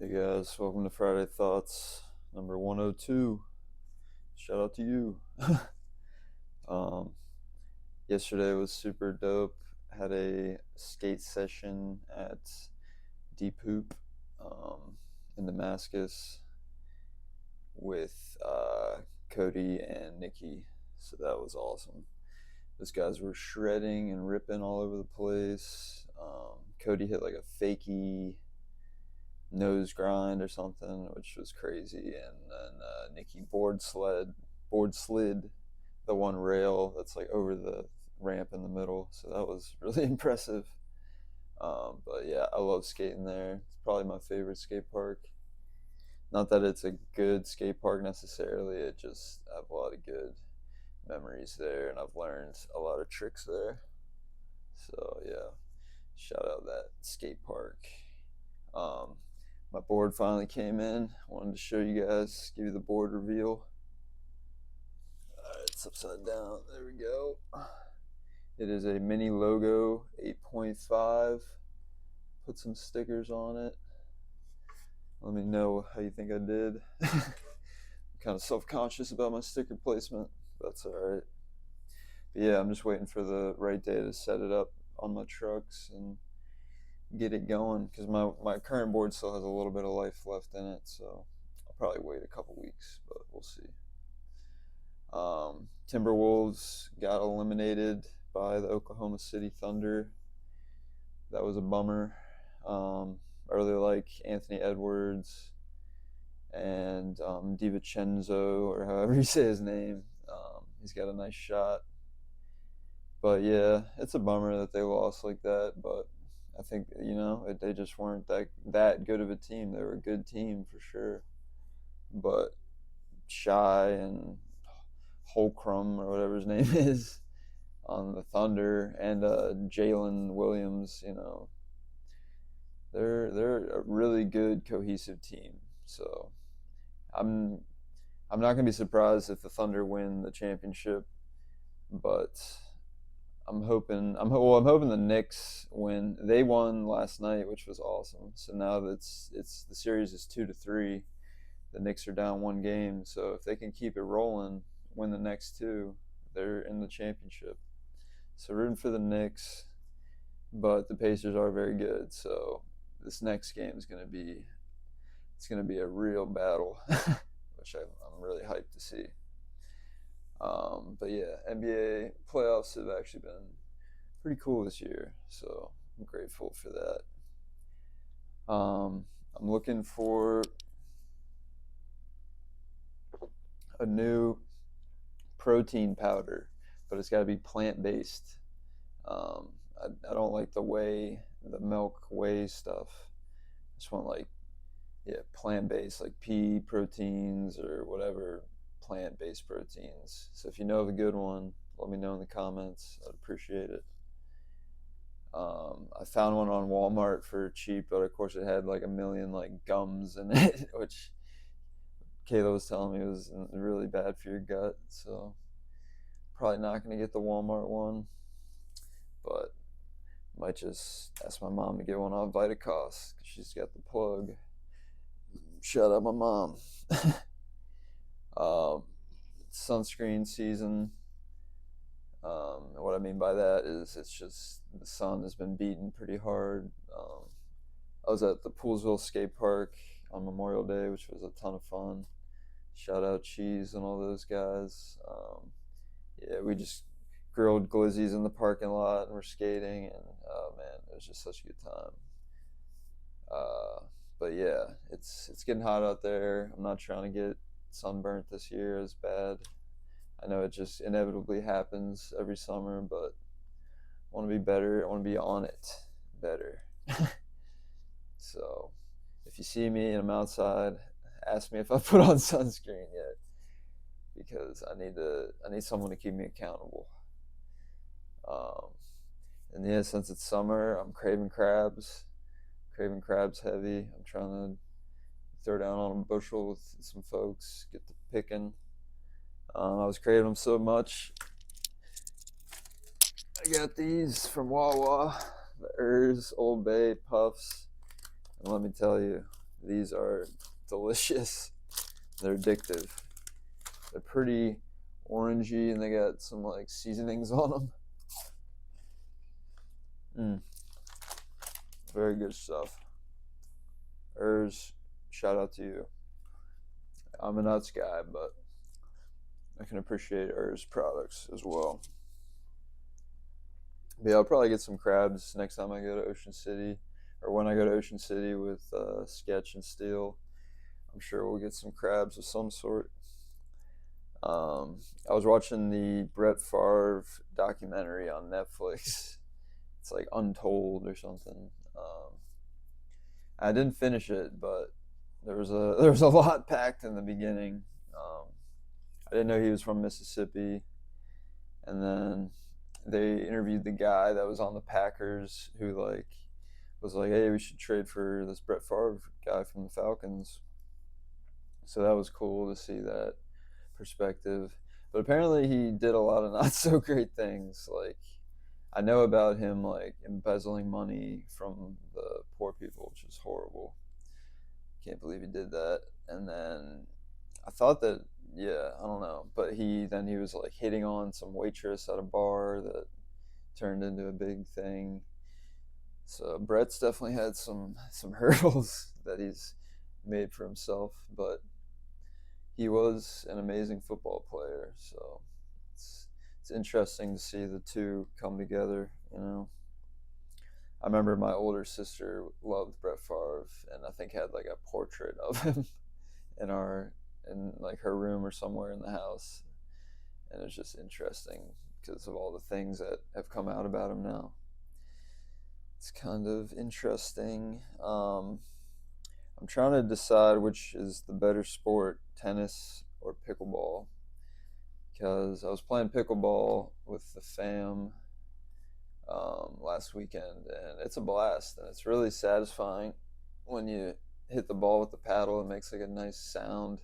Hey guys, welcome to Friday Thoughts number 102. Shout out to you. um, Yesterday was super dope. Had a skate session at Deep Hoop um, in Damascus with Cody and Nikki. So that was awesome. Those guys were shredding and ripping all over the place. Cody hit like a fakie nose grind or something, which was crazy. And then Nikki board slid the one rail that's like over the ramp in the middle. So that was really impressive. But yeah, I love skating there. It's probably my favorite skate park. Not that it's a good skate park necessarily. It just I have a lot of good memories there, and I've learned a lot of tricks there. So yeah, shout out that skate park. Um, my board finally came in. Wanted to show you guys, give you the board reveal. It's upside down. There we go. It is a mini logo 8.5. Put some stickers on it. Let me know how you think I did. I'm kind of self-conscious about my sticker placement. That's all right. But yeah, I'm just waiting for the right day to set it up on my trucks and get it going because my current board still has a little bit of life left in it, so I'll probably wait a couple weeks, but we'll see. Timberwolves got eliminated by the Oklahoma City Thunder. That was a bummer. I really like Anthony Edwards and DiVincenzo, or however you say his name. He's got a nice shot. But yeah, it's a bummer that they lost like that. But I think they just weren't that good of a team. They were a good team for sure, but Shy and Holcrum or whatever his name is on the Thunder and Jalen Williams, they're a really good cohesive team. So I'm I'm not gonna be surprised if the Thunder win the championship, but I'm hoping the Knicks win. They won last night, which was awesome. So now it's the series is 2-3. The Knicks are down one game, so if they can keep it rolling, win the next two, they're in the championship. So rooting for the Knicks, but the Pacers are very good. So this next game is gonna be a real battle, which I'm really hyped to see. But yeah, NBA playoffs have actually been pretty cool this year, so I'm grateful for that. I'm looking for a new protein powder, but it's got to be plant based. Um, I don't like the milk whey stuff. I just want like, yeah, plant based, like pea proteins or whatever plant based proteins. So if you know of a good one, let me know in the comments. I'd appreciate it. I found one on Walmart for cheap, but of course it had like a million like gums in it, which Kayla was telling me was really bad for your gut. So probably not gonna get the Walmart one, but might just ask my mom to get one off Vitacost because she's got the plug. Shout out my mom. um, Sunscreen season. What I mean by that is it's just the sun has been beaten pretty hard. I was at the Poolsville Skate Park on Memorial Day, which was a ton of fun. Shout out Cheese and all those guys. Yeah, we just grilled glizzies in the parking lot and we're skating, and oh man, it was just such a good time. Uh, but yeah, it's getting hot out there. I'm not trying to get sunburnt this year as bad. I know it just inevitably happens every summer, but I want to be better. I want to be on it better. So if you see me and I'm outside, ask me if I put on sunscreen yet, because I need someone to keep me accountable. Um, and yeah, since it's summer, I'm craving crabs. Craving crabs heavy. I'm trying to throw down on a bushel with some folks, get the picking. I was craving them so much. I got these from Wawa, the Urs Old Bay Puffs, and let me tell you, These are delicious. They're addictive. They're pretty orangey, and they got some like seasonings on them. Very good stuff. Urs, shout out to you. I'm a nuts guy, but I can appreciate Urs products as well. But yeah, I'll probably get some crabs next time I go to Ocean City, or when I go to Ocean City with Sketch and Steel. I'm sure we'll get some crabs of some sort. I was watching the Brett Favre documentary on Netflix. It's like Untold or something. I didn't finish it, but there was a lot packed in the beginning. I didn't know he was from Mississippi, and then they interviewed the guy that was on the Packers who like was like, "Hey, we should trade for this Brett Favre guy from the Falcons." So that was cool to see that perspective. But apparently he did a lot of not so great things. Like I know about him like embezzling money from the poor people, which is horrible. Can't believe he did that. And then I thought that yeah, I don't know, but he was like hitting on some waitress at a bar that turned into a big thing. So Brett's definitely had some hurdles that he's made for himself, but he was an amazing football player. So it's interesting to see the two come together. I remember my older sister loved Brett Favre, and I think had like a portrait of him in like her room or somewhere in the house, and it's just interesting because of all the things that have come out about him now. It's kind of interesting. I'm trying to decide which is the better sport, tennis or pickleball, because I was playing pickleball with the fam last weekend, and it's a blast, and it's really satisfying when you hit the ball with the paddle. It makes like a nice sound,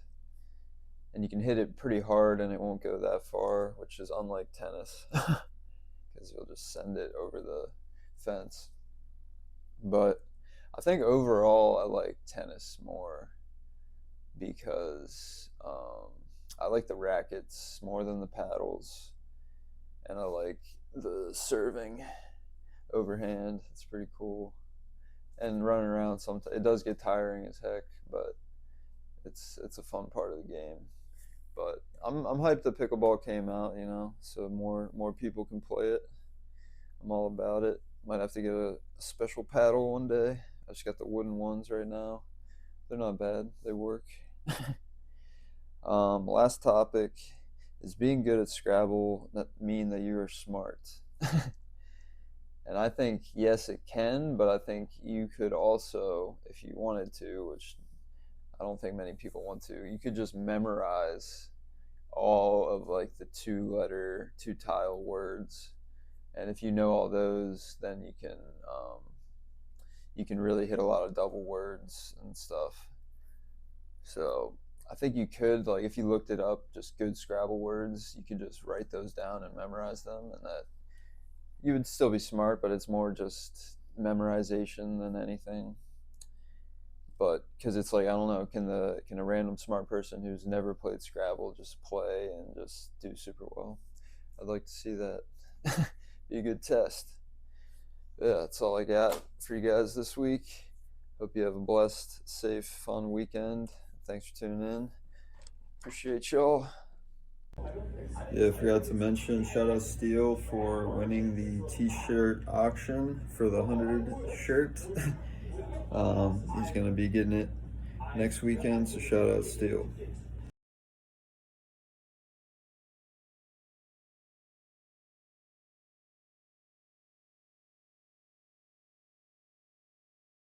and you can hit it pretty hard and it won't go that far, which is unlike tennis because you'll just send it over the fence. But I think overall I like tennis more because I like the rackets more than the paddles, and I like the serving overhand. It's pretty cool, and running around sometimes it does get tiring as heck, but it's a fun part of the game. But I'm hyped that pickleball came out, so more people can play it. I'm all about it. Might have to get a special paddle one day. I just got the wooden ones right now. They're not bad. They work. Last topic is being good at Scrabble that mean that you are smart? And I think yes, it can, but I think you could also, if you wanted to, which I don't think many people want to, you could just memorize all of like the two tile words, and if you know all those, then you can really hit a lot of double words and stuff. So I think you could, like, if you looked it up, just good Scrabble words, you could just write those down and memorize them, and that you would still be smart, but it's more just memorization than anything. But because it's like I don't know, can a random smart person who's never played Scrabble just play and just do super well? I'd like to see that. Be a good test. Yeah, that's all I got for you guys this week. Hope you have a blessed, safe, fun weekend. Thanks for tuning in. Appreciate y'all. Yeah, I forgot to mention, shout out Steele for winning the t-shirt auction for the 100 shirt. He's going to be getting it next weekend, so shout out Steele.